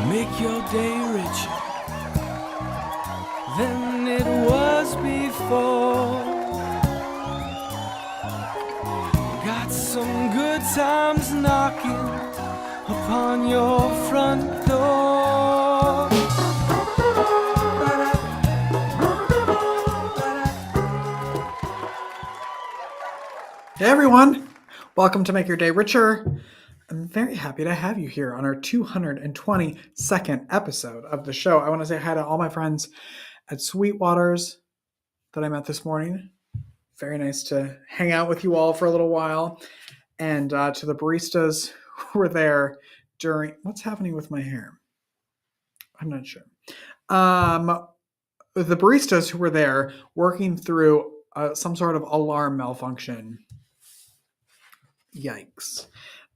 make your day richer than it was before. Got some good times knocking upon your front door. Hey everyone, welcome to Make Your Day Richer. I'm very happy to have you here on our 222nd episode of the show. I want to say hi to all my friends at Sweetwater's that I met this morning. Very nice to hang out with you all for a little while. And to the baristas who were there during... What's happening with my hair? I'm not sure. The baristas who were there working through some sort of alarm malfunction. Yikes.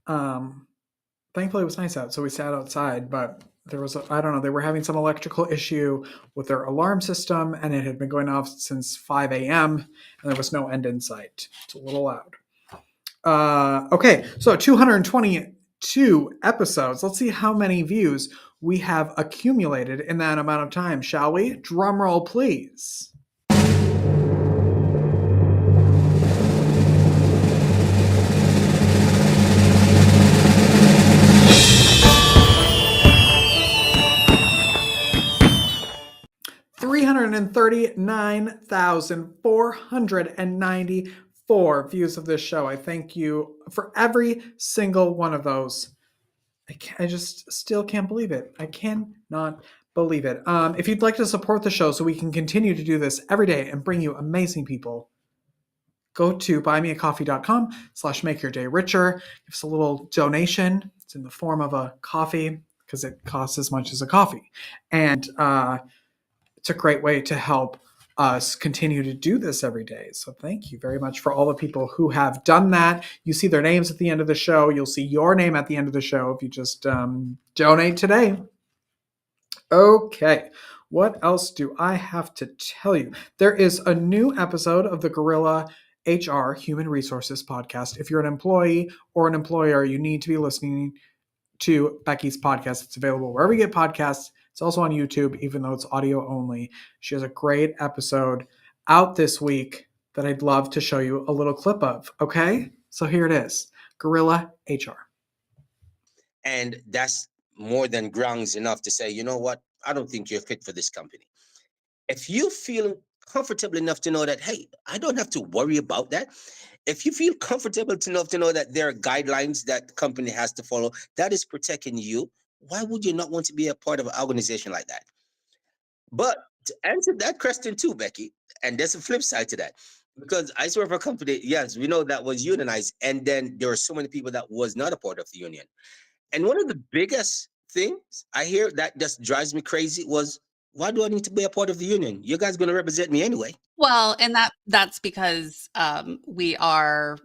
Thankfully it was nice out, so we sat outside, but there was, they were having some electrical issue with their alarm system, and it had been going off since 5 a.m., and there was no end in sight. It's a little loud. Okay, so 222 episodes. Let's see how many views we have accumulated in that amount of time, shall we? Drum roll, please. 339,494 views of this show. I thank you for every single one of those. I just still can't believe it. I cannot believe it. If you'd like to support the show so we can continue to do this every day and bring you amazing people, go to buymeacoffee.com/makeyourdayricher. Give us a little donation. It's in the form of a coffee because it costs as much as a coffee. And it's a great way to help us continue to do this every day. So thank you very much for all the people who have done that. You see their names at the end of the show. You'll see your name at the end of the show if you just donate today. Okay, what else do I have to tell you? There is a new episode of the Gorilla HR Human Resources podcast. If you're an employee or an employer, you need to be listening to Becky's podcast. It's available wherever you get podcasts. It's also on YouTube, even though it's audio only. She has a great episode out this week that I'd love to show you a little clip of. Okay? So here it is. Gorilla HR. And that's more than grounds enough to say, you know what? I don't think you're fit for this company. If you feel comfortable enough to know that, hey, I don't have to worry about that. If you feel comfortable enough to know that there are guidelines that the company has to follow, that is protecting you, why would you not want to be a part of an organization like that? But to answer that question too, Becky, and there's a flip side to that. Because I work for a company, yes, we know that was unionized, and then there were so many people that was not a part of the union. And one of the biggest things I hear that just drives me crazy was, why do I need to be a part of the union? You guys going to represent me anyway. Well, and that's because we are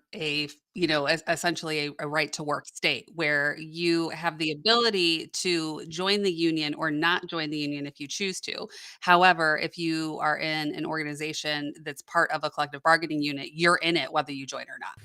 essentially a right to work state where you have the ability to join the union or not join the union if you choose to. However, if you are in an organization that's part of a collective bargaining unit, you're in it whether you join or not.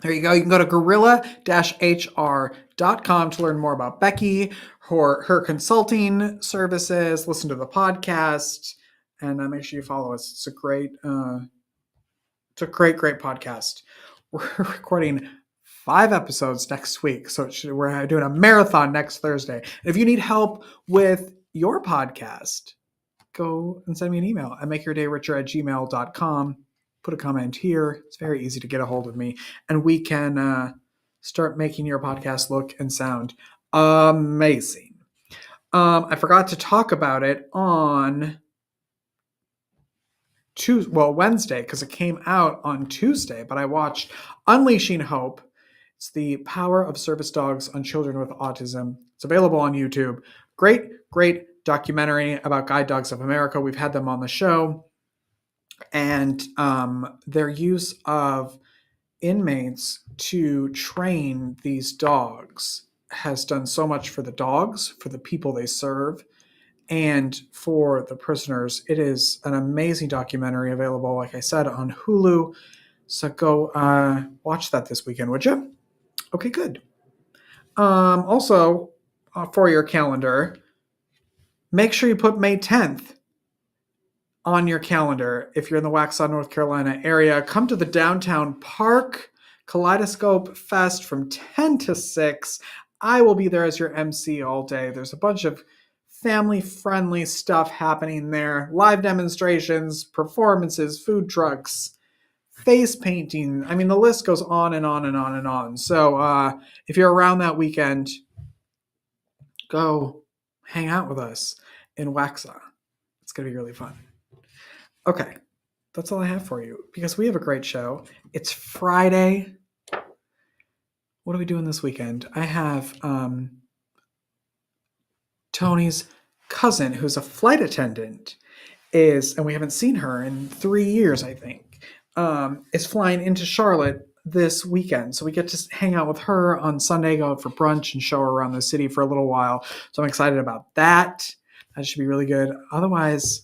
There you go. You can go to gorilla-hr.com to learn more about Becky, her consulting services, listen to the podcast, and make sure you follow us. It's a great podcast. We're recording 5 episodes next week, so we're doing a marathon next Thursday. And if you need help with your podcast, go and send me an email at makeyourdayricher@gmail.com. Put a comment here. It's very easy to get a hold of me, and we can start making your podcast look and sound amazing. I forgot to talk about it on Wednesday because it came out on Tuesday, but I watched Unleashing Hope. It's the power of service dogs on children with autism. It's available on YouTube. Great documentary about Guide Dogs of America. We've had them on the show. And their use of inmates to train these dogs has done so much for the dogs, for the people they serve, and for the prisoners. It is an amazing documentary available, like I said, on Hulu. So go watch that this weekend, would you? Okay, good. Also, for your calendar, make sure you put May 10th on your calendar. If you're in the Waxhaw, North Carolina area, come to the Downtown Park Kaleidoscope Fest from 10 to 6. I will be there as your MC all day. There's a bunch of family-friendly stuff happening there. Live demonstrations, performances, food trucks, face painting. I mean, the list goes on and on and on and on. So if you're around that weekend, go hang out with us in Waxhaw. It's going to be really fun. Okay, that's all I have for you because we have a great show. It's Friday. What are we doing this weekend? I have Tony's cousin, who's a flight attendant, and we haven't seen her in 3 years, I think, is flying into Charlotte this weekend. So we get to hang out with her on Sunday, go out for brunch and show her around the city for a little while. So I'm excited about that. That should be really good. Otherwise,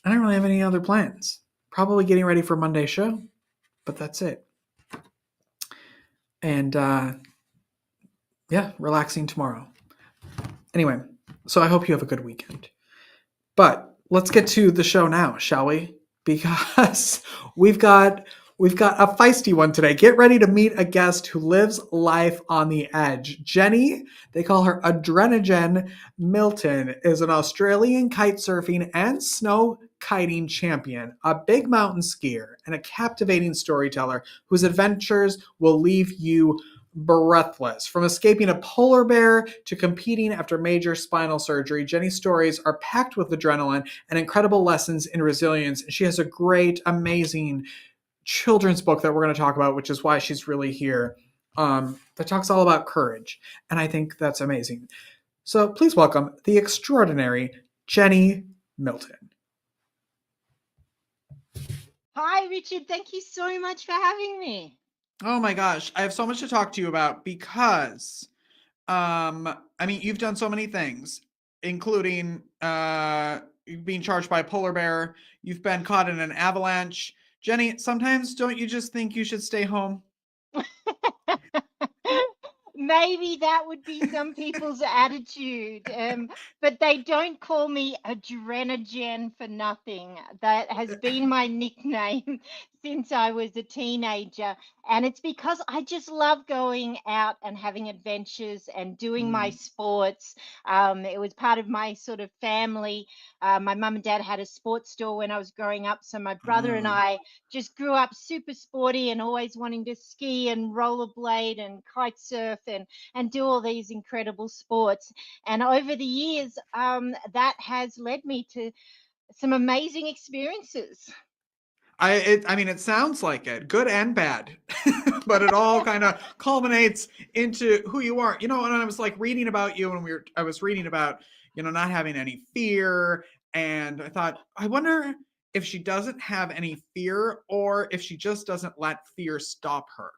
I don't really have any other plans. Probably getting ready for Monday's show, but that's it. And relaxing tomorrow. Anyway, so I hope you have a good weekend. But let's get to the show now, shall we? Because we've got a feisty one today. Get ready to meet a guest who lives life on the edge. Jennie, they call her AdrenaJen Milton, is an Australian kite surfing and snow kiting champion, a big mountain skier, and a captivating storyteller whose adventures will leave you breathless. From escaping a polar bear to competing after major spinal surgery, Jennie's stories are packed with adrenaline and incredible lessons in resilience. She has a great, amazing children's book that we're going to talk about, which is why she's really here, that talks all about courage. And I think that's amazing. So please welcome the extraordinary Jennie Milton. Hi, Richard. Thank you so much for having me. Oh my gosh, I have so much to talk to you about because, you've done so many things, including being charged by a polar bear. You've been caught in an avalanche. Jennie, sometimes don't you just think you should stay home? Maybe that would be some people's attitude, but they don't call me AdrenaJen for nothing. That has been my nickname since I was a teenager. And it's because I just love going out and having adventures and doing my sports. It was part of my sort of family. My mum and dad had a sports store when I was growing up. So my brother and I just grew up super sporty and always wanting to ski and rollerblade and kite surf and do all these incredible sports. And over the years, that has led me to some amazing experiences. It sounds like it, good and bad, but it all kind of culminates into who you are. And I was like reading about you, and I was reading about, not having any fear, and I thought, I wonder if she doesn't have any fear, or if she just doesn't let fear stop her.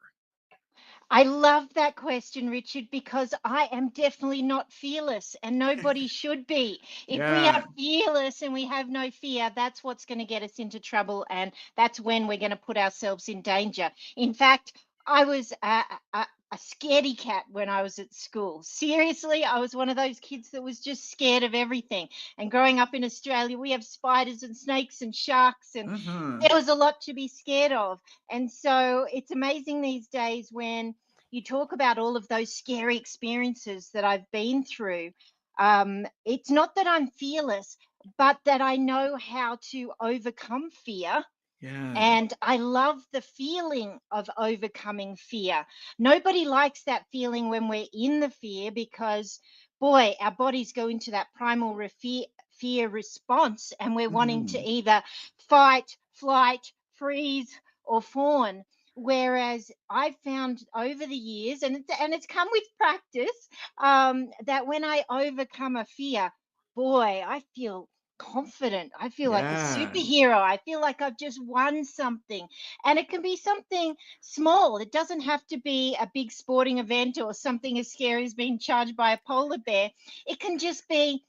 I love that question, Richard, because I am definitely not fearless and nobody should be. If we Yeah. are fearless and we have no fear, that's what's going to get us into trouble. And that's when we're going to put ourselves in danger. In fact, I was a scaredy cat when I was at school. Seriously, I was one of those kids that was just scared of everything. And growing up in Australia, we have spiders and snakes and sharks, and there was a lot to be scared of. And so it's amazing these days when you talk about all of those scary experiences that I've been through. It's not that I'm fearless, but that I know how to overcome fear. Yeah. And I love the feeling of overcoming fear. Nobody likes that feeling when we're in the fear because, boy, our bodies go into that primal fear response and we're wanting to either fight, flight, freeze, or fawn. Whereas I've found over the years, and it's come with practice, that when I overcome a fear, boy, I feel confident. I feel like a Yeah. superhero. I feel like I've just won something. And it can be something small. It doesn't have to be a big sporting event or something as scary as being charged by a polar bear. It can just be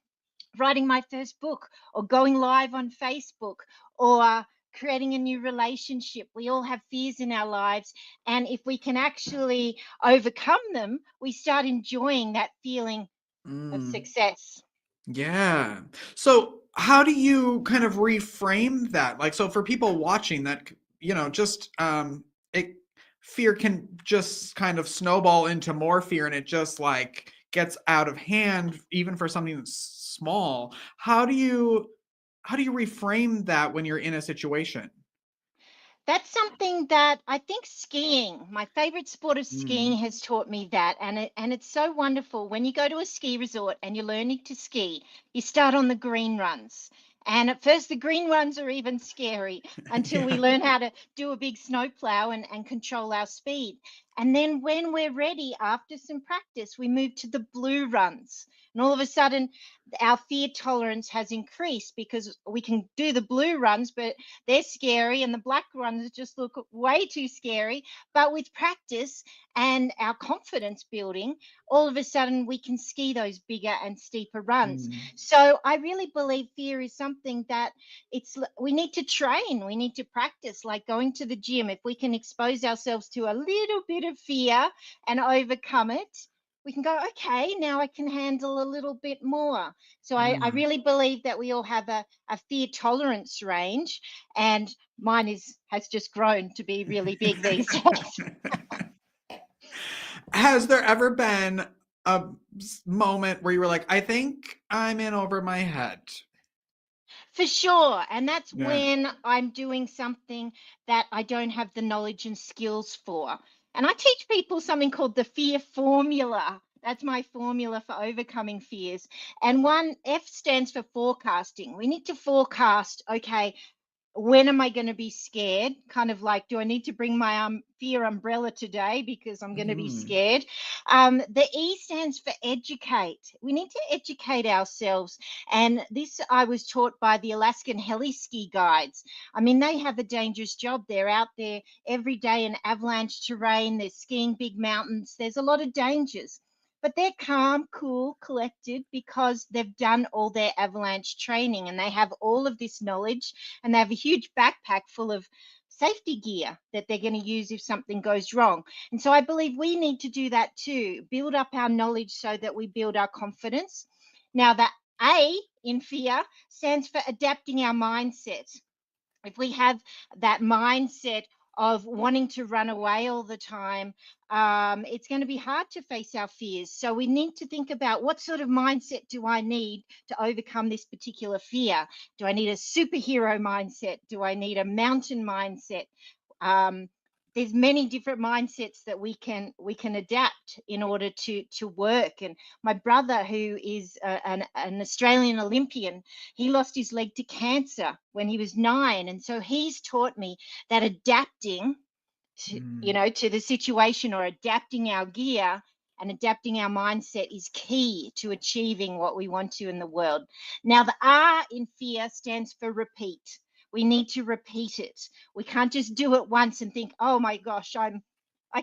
writing my first book or going live on Facebook or creating a new relationship. We all have fears in our lives. And if we can actually overcome them, we start enjoying that feeling of Mm. success. Yeah. So how do you kind of reframe that? Like, so for people watching that, just it fear can just kind of snowball into more fear and it just like gets out of hand even for something that's small. How do you reframe that when you're in a situation? That's something that I think skiing, my favorite sport of skiing, Mm. has taught me that. And it's so wonderful. When you go to a ski resort and you're learning to ski, you start on the green runs. And at first, the green runs are even scary until we Yeah. learn how to do a big snowplow and control our speed. And then, when we're ready, after some practice, we move to the blue runs. And all of a sudden, our fear tolerance has increased because we can do the blue runs, but they're scary, and the black ones just look way too scary. But with practice and our confidence building, all of a sudden we can ski those bigger and steeper runs. Mm. So I really believe fear is something that we need to train, we need to practice, like going to the gym. If we can expose ourselves to a little bit of fear and overcome it, we can go, okay, now I can handle a little bit more. So I Mm. really believe that we all have a fear tolerance range, and mine has just grown to be really big these days. Has there ever been a moment where you were like, I think I'm in over my head? For sure. And that's Yeah. when I'm doing something that I don't have the knowledge and skills for. And I teach people something called the fear formula. That's my formula for overcoming fears. And one F stands for forecasting. We need to forecast, okay, when am I going to be scared? Kind of like, do I need to bring my fear umbrella today because I'm going to be Mm. scared? The E stands for educate. We need to educate ourselves. And this I was taught by the Alaskan heli ski guides. I mean, they have a dangerous job. They're out there every day in avalanche terrain. They're skiing big mountains. There's a lot of dangers. But they're calm, cool, collected because they've done all their avalanche training and they have all of this knowledge, and they have a huge backpack full of safety gear that they're going to use if something goes wrong. And so I believe we need to do that too, build up our knowledge so that we build our confidence. Now, the A in fear stands for adapting our mindset. If we have that mindset of wanting to run away all the time, it's going to be hard to face our fears. So we need to think about, what sort of mindset do I need to overcome this particular fear? Do I need a superhero mindset? Do I need a mountain mindset? Um, there's many different mindsets that we can adapt in order to work. And my brother, who is an Australian Olympian, he lost his leg to cancer when he was 9, and so he's taught me that adapting Mm. to the situation, or adapting our gear and adapting our mindset, is key to achieving what we want to in the world. Now, the R in fear stands for repeat. We need to repeat it. We can't just do it once and think, oh my gosh, I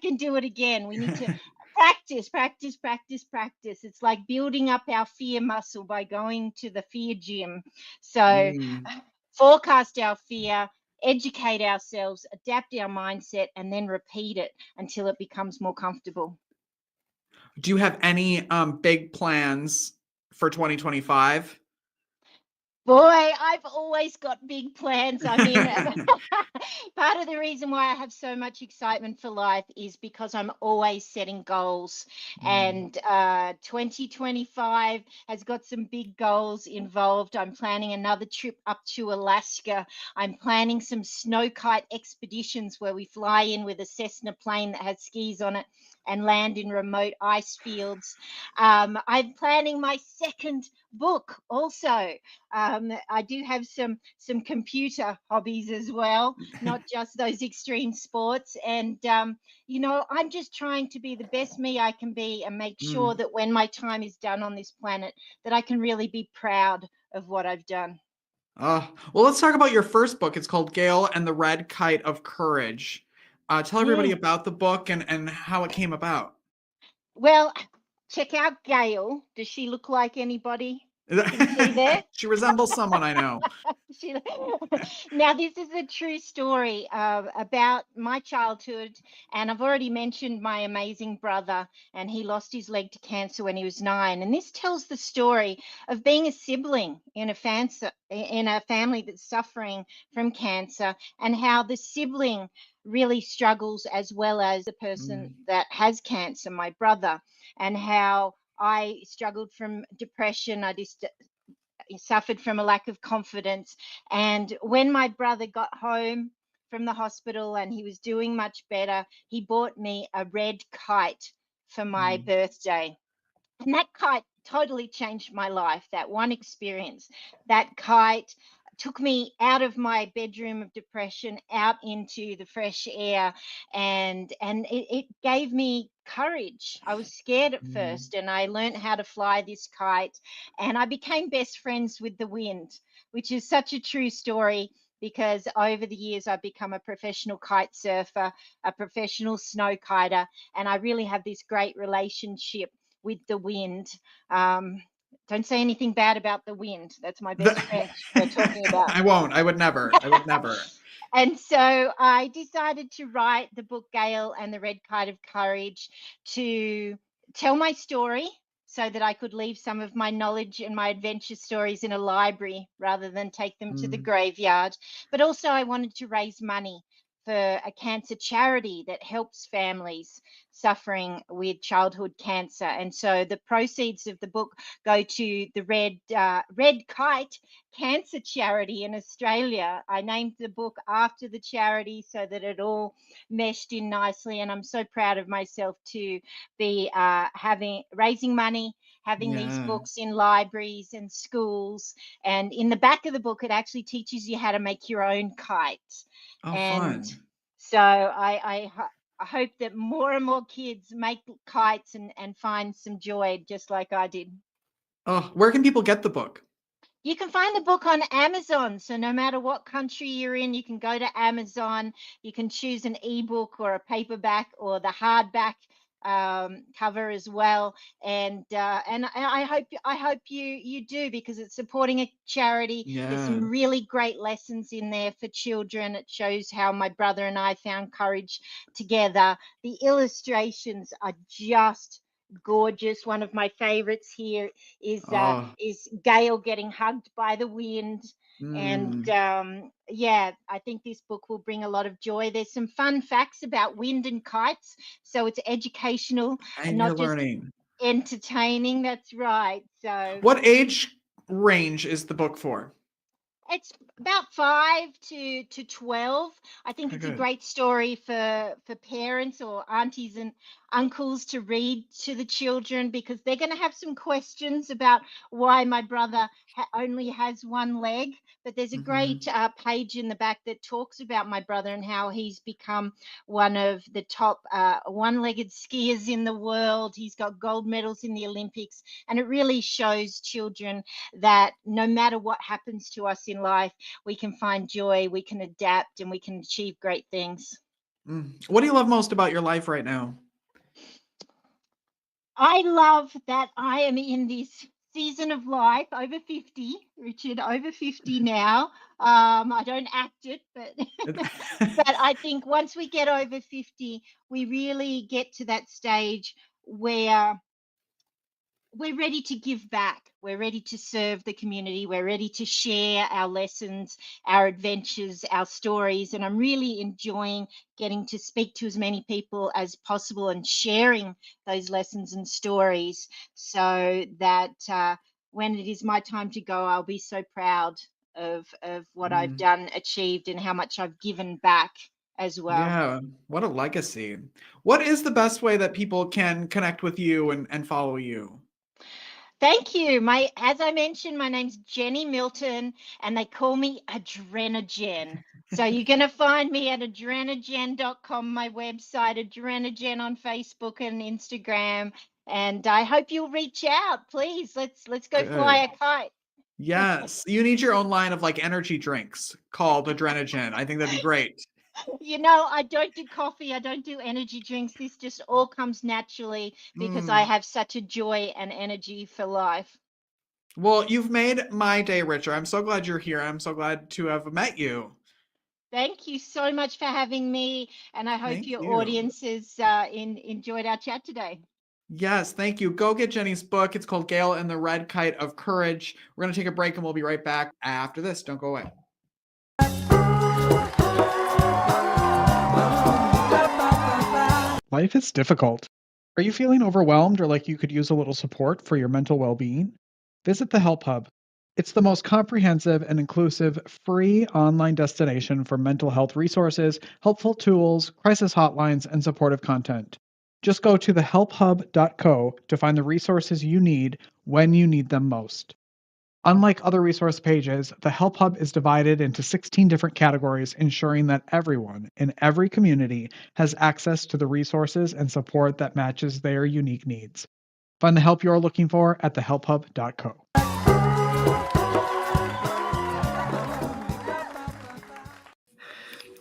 can do it again. We need to practice, practice, practice, practice. It's like building up our fear muscle by going to the fear gym. So Mm. forecast our fear, educate ourselves, adapt our mindset, and then repeat it until it becomes more comfortable. Do you have any big plans for 2025? Boy, I've always got big plans. I mean, part of the reason why I have so much excitement for life is because I'm always setting goals. Mm. And 2025 has got some big goals involved. I'm planning another trip up to Alaska. I'm planning some snow kite expeditions where we fly in with a Cessna plane that has skis on it and land in remote ice fields. I'm planning my second book also. I do have some computer hobbies as well, not just those extreme sports. And I'm just trying to be the best me I can be, and make sure Mm. that when my time is done on this planet, that I can really be proud of what I've done. Well, let's talk about your first book. It's called Gale and the Red Kite of Courage. Tell everybody Mm. about the book and how it came about. Well, check out Gail. Does she look like anybody? Can you see there? She resembles someone I know. She- now, this is a true story about my childhood, and I've already mentioned my amazing brother, and he lost his leg to cancer when he was 9. And this tells the story of being a sibling in a family that's suffering from cancer, and how the sibling really struggles as well as the person that has cancer, my brother, and how I struggled from depression. I just suffered from a lack of confidence. And when my brother got home from the hospital and he was doing much better, he bought me a red kite for my birthday. And that kite totally changed my life. That one experience, that kite took me out of my bedroom of depression, out into the fresh air, and it gave me courage. I was scared at first, and I learned how to fly this kite, and I became best friends with the wind, which is such a true story. Because over the years, I've become a professional kite surfer, a professional snow kiter, and I really have this great relationship with the wind. Um, don't say anything bad about the wind. That's my best friend we're talking about. I won't. I would never. I would never. And so I decided to write the book Gale and the Red Kite of Courage to tell my story so that I could leave some of my knowledge and my adventure stories in a library rather than take them to the graveyard. But also, I wanted to raise money for a cancer charity that helps families suffering with childhood cancer. And so the proceeds of the book go to the Red Kite Cancer Charity in Australia. I named the book after the charity so that it all meshed in nicely. And I'm so proud of myself to be raising money, having these Yeah. books in libraries and schools. And in the back of the book, it actually teaches you how to make your own kite. Oh, And fun. so I hope that more and more kids make kites and find some joy just like I did. Oh, where can people get the book? You can find the book on Amazon. So no matter what country you're in, you can go to Amazon. You can choose an ebook or a paperback or the hardback cover as well. And I hope you do, because it's supporting a charity. There's Yeah. some really great lessons in there for children. It shows how my brother and I found courage together. The illustrations are just gorgeous. One of my favorites here Oh. is Gale getting hugged by the wind. And Mm. yeah, I think this book will bring a lot of joy. There's some fun facts about wind and kites, so it's educational and And you're not just learning. entertaining. That's right. So What age range is the book for? it's about 5 to 12. I think Okay, it's a good. great story for parents or aunties and uncles to read to the children, because they're going to have some questions about why my brother only has one leg. But there's a great page in the back that talks about my brother and how he's become one of the top one-legged skiers in the world. He's got gold medals in the Olympics, and it really shows children that no matter what happens to us in life, we can find joy, we can adapt, and we can achieve great things. What do you love most about your life right now? I love that I am in this season of life, over 50, Richard, over 50 now. I don't act it, but but I think once we get over 50, we really get to that stage where we're ready to give back. We're ready to serve the community. We're ready to share our lessons, our adventures, our stories. And I'm really enjoying getting to speak to as many people as possible and sharing those lessons and stories, so that when it is my time to go, I'll be so proud of what I've Mm, done, achieved, and how much I've given back as well. yeah, what a legacy. What is the best way that people can connect with you and follow you? Thank you. As I mentioned, my name's Jennie Milton, and they call me AdrenaJen. So you're going to find me at adrenajen.com, my website, AdrenaJen on Facebook and Instagram. And I hope you'll reach out, please. Let's go fly Good. a kite. Yes, you need your own line of like energy drinks called AdrenaJen. I think that'd be great. I don't do coffee. I don't do energy drinks. This just all comes naturally because I Mm. have such a joy and energy for life. Well, you've made my day richer. I'm so glad you're here. I'm so glad to have met you. Thank you so much for having me, and I hope Thank your you. audiences enjoyed our chat today. Yes, thank you. Go get Jenny's book. It's called Gale and the Red Kite of Courage. We're going to take a break and we'll be right back after this. Don't go away. Life is difficult. Are you feeling overwhelmed or like you could use a little support for your mental well being? Visit the Help Hub. It's the most comprehensive and inclusive free online destination for mental health resources, helpful tools, crisis hotlines, and supportive content. Just go to thehelphub.co to find the resources you need when you need them most. Unlike other resource pages, the Help Hub is divided into 16 different categories, ensuring that everyone in every community has access to the resources and support that matches their unique needs. Find the help you're looking for at thehelphub.co.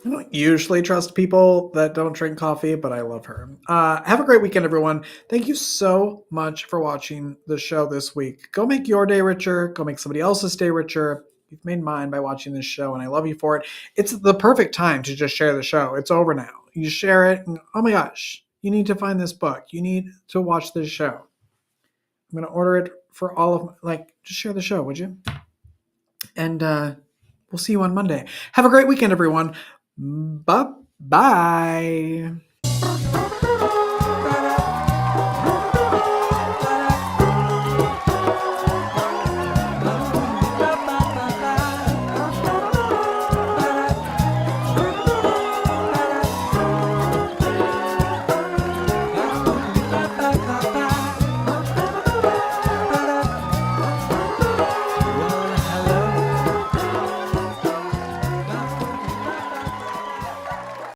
I don't usually trust people that don't drink coffee, but I love her. Have a great weekend, everyone. Thank you so much for watching the show this week. Go make your day richer. Go make somebody else's day richer. You've made mine by watching this show, and I love you for it. It's the perfect time to just share the show. It's over now. You share it, and oh my gosh, you need to find this book. You need to watch this show. I'm going to order it for all of just share the show, would you? And we'll see you on Monday. Have a great weekend, everyone. Bye-bye.